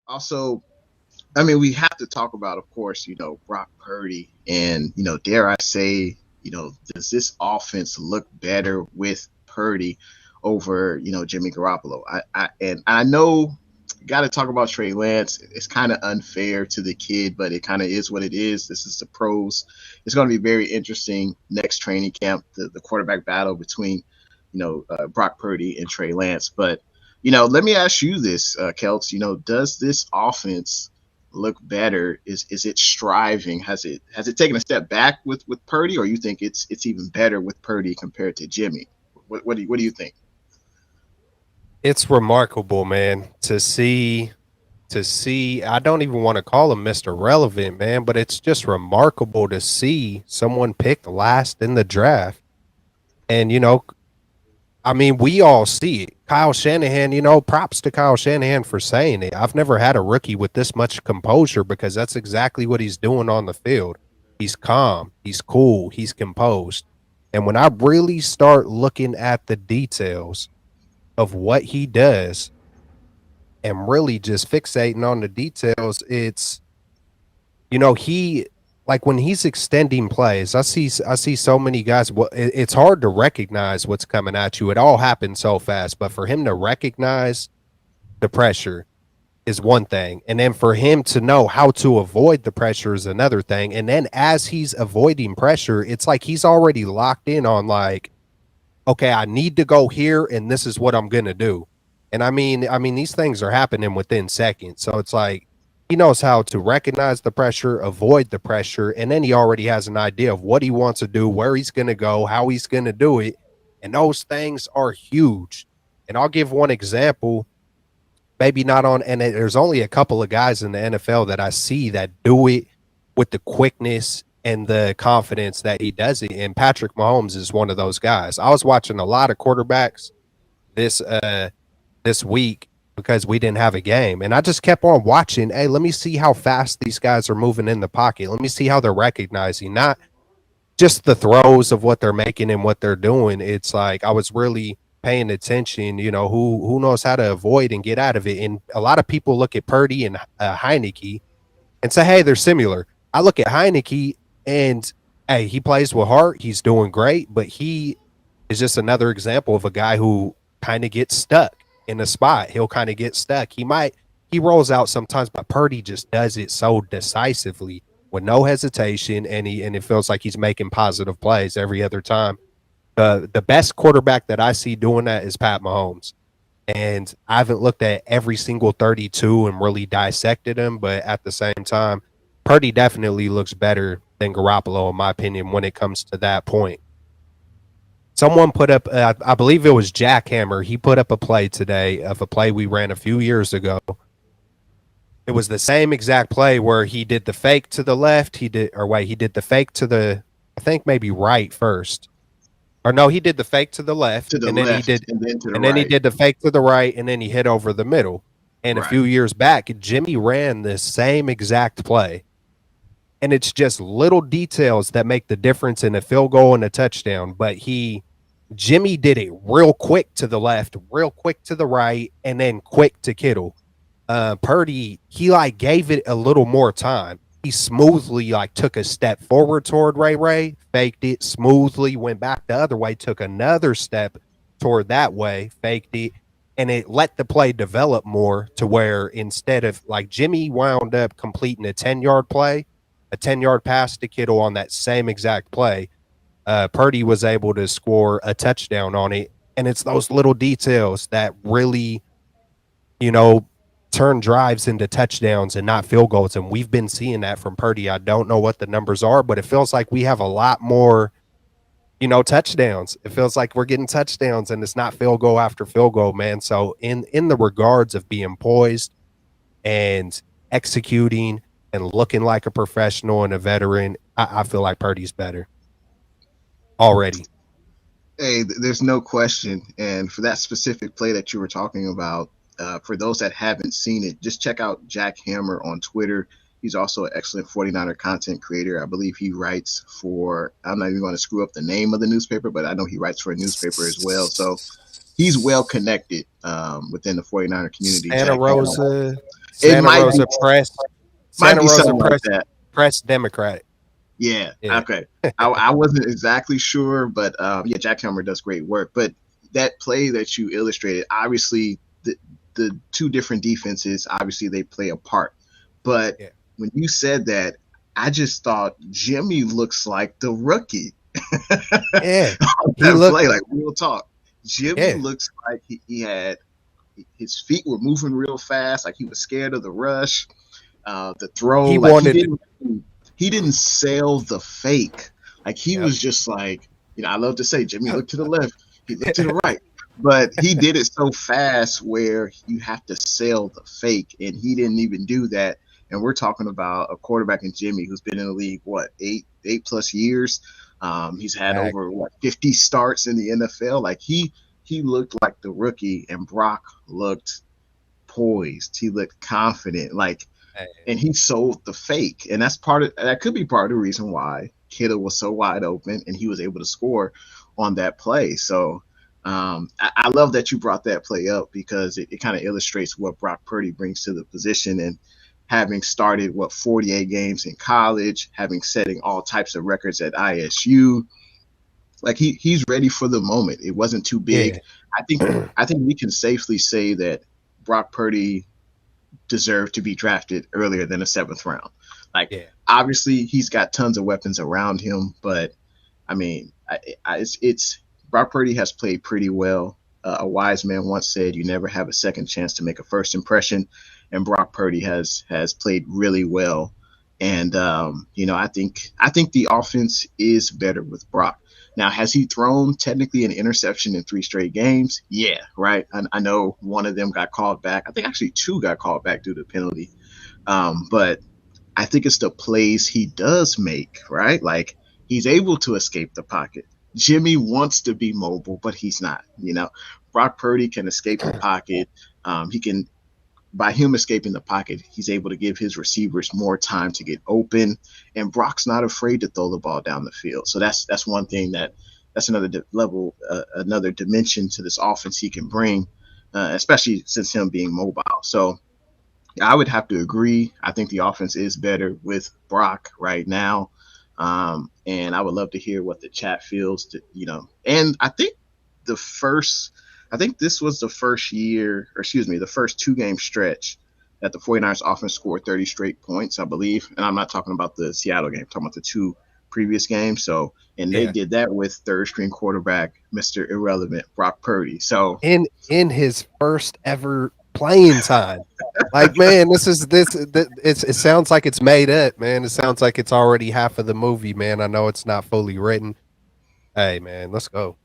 Also, I mean, we have to talk about, of course, Brock Purdy, and dare I say, does this offense look better with Purdy over, Jimmy Garoppolo? I know, got to talk about Trey Lance. It's kind of unfair to the kid, but it kind of is what it is. This is the pros. It's going to be very interesting next training camp, the quarterback battle between, Brock Purdy and Trey Lance. But let me ask you this, Kelts. Does this offense look better? Is it striving? Has it taken a step back with Purdy, or you think it's even better with Purdy compared to Jimmy? What do you think? It's remarkable, man, to see. I don't even want to call him Mr. Relevant, man, but it's just remarkable to see someone picked last in the draft. And I mean, we all see it. Kyle Shanahan, props to Kyle Shanahan for saying it. I've never had a rookie with this much composure, because that's exactly what he's doing on the field. He's calm, he's cool, he's composed. And when I really start looking at the details of what he does and really just fixating on the details, it's, he, like, when he's extending plays, I see so many guys. It's hard to recognize what's coming at you. It all happens so fast, but for him to recognize the pressure is one thing, and then for him to know how to avoid the pressure is another thing. And then as he's avoiding pressure, it's like he's already locked in on, like, okay, I need to go here, and this is what I'm gonna do. And I mean, these things are happening within seconds. So it's like he knows how to recognize the pressure, avoid the pressure, and then he already has an idea of what he wants to do, where he's gonna go, how he's gonna do it. And those things are huge. And I'll give one example, maybe not on, and there's only a couple of guys in the NFL that I see that do it with the quickness and the confidence that he does it. And Patrick Mahomes is one of those guys. I was watching a lot of quarterbacks this this week because we didn't have a game, and I just kept on watching. Hey, let me see how fast these guys are moving in the pocket. Let me see how they're recognizing, not just the throws of what they're making and what they're doing. It's like I was really paying attention, who knows how to avoid and get out of it. And a lot of people look at Purdy and Heineke and say, hey, they're similar. I look at Heineke and, hey, he plays with heart. He's doing great, but he is just another example of a guy who kind of gets stuck in a spot. He'll kind of get stuck. He rolls out sometimes, but Purdy just does it so decisively with no hesitation, and it feels like he's making positive plays every other time. The best quarterback that I see doing that is Pat Mahomes. And I haven't looked at every single 32 and really dissected him, but at the same time, Purdy definitely looks better than Garoppolo, in my opinion, when it comes to that point. Someone put up, I believe it was Jackhammer. He put up a play today of a play we ran a few years ago. It was the same exact play where he did the fake to the left. He did the fake to the, I think maybe right first. Or no, he did the fake to the left, To the and then he left did, and then to the and then he right. did the fake to the right, and then he hit over the middle. And a Right. few years back, Jimmy ran this same exact play, and it's just little details that make the difference in a field goal and a touchdown. But Jimmy did it real quick to the left, real quick to the right, and then quick to Kittle. Purdy, he like gave it a little more time. He smoothly like took a step forward toward Ray, faked it smoothly, went back the other way, took another step toward that way, faked it, and it let the play develop more to where instead of like Jimmy wound up completing a 10-yard play, a 10-yard pass to Kittle on that same exact play. Purdy was able to score a touchdown on it. And it's those little details that really, you know, turn drives into touchdowns and not field goals. And we've been seeing that from Purdy. I don't know what the numbers are, but it feels like we have a lot more, touchdowns. It feels like we're getting touchdowns and it's not field goal after field goal, man. So in the regards of being poised and executing and looking like a professional and a veteran, I feel like Purdy's better already. Hey, there's no question. And for that specific play that you were talking about, for those that haven't seen it, just check out Jack Hammer on Twitter. He's also an excellent 49er content creator. I believe he writes for, I'm not even going to screw up the name of the newspaper, but I know he writes for a newspaper as well. So he's well connected within the 49er community, Santa Jack Hammer. Rosa, It Santa Rosa Press, might Santa be Rosa something like Press, that. Press Democratic. Yeah. Yeah, Okay. I wasn't exactly sure, but yeah, Jack Helmer does great work. But that play that you illustrated, obviously, the two different defenses, obviously, they play a part. But yeah, when you said that, I just thought Jimmy looks like the rookie yeah. on He that looked. play. Like real talk, Jimmy Yeah, looks like he had his feet were moving real fast, like he was scared of the rush, the throw. he Like wanted. he didn't sell the fake. Like he Yep. was just like, I love to say Jimmy looked to the left, he looked to the right, but he did it so fast where you have to sell the fake, and he didn't even do that. And we're talking about a quarterback in Jimmy who's been in the league what eight plus years. He's had over Exactly. what 50 starts in the NFL. Like he looked like the rookie, and Brock looked poised. He looked confident. Like Hey, and he sold the fake, and that could be part of the reason why Kittle was so wide open and he was able to score on that play. So I love that you brought that play up because it kind of illustrates what Brock Purdy brings to the position, and having started 48 games in college, having setting all types of records at ISU, like he's ready for the moment. It wasn't too big. yeah, I think I think we can safely say that Brock Purdy deserve to be drafted earlier than the seventh round. Like, yeah, obviously, he's got tons of weapons around him, but I mean, it's Brock Purdy has played pretty well. A wise man once said, "You never have a second chance to make a first impression," and Brock Purdy has played really well. And I think the offense is better with Brock. Now, has he thrown technically an interception in three straight games? Yeah, right. I know one of them got called back. I think actually two got called back due to penalty. But I think it's the plays he does make, right? Like he's able to escape the pocket. Jimmy wants to be mobile, but he's not. Brock Purdy can escape the pocket. He can, by him escaping the pocket, he's able to give his receivers more time to get open, and Brock's not afraid to throw the ball down the field. So that's one thing that's another level, another dimension to this offense he can bring, especially since him being mobile. So I would have to agree. I think the offense is better with Brock right now. And I would love to hear what the chat feels And I think this was the first year, or excuse me, the first 2 game stretch that the 49ers offense scored 30 straight points, I believe. And I'm not talking about the Seattle game, I'm talking about the two previous games. So, and they yeah. did that with third string quarterback, Mr. Irrelevant, Brock Purdy. So, In his first ever playing time. Like, man, it sounds like it's made up, man. It sounds like it's already half of the movie, man. I know it's not fully written. Hey, man, let's go.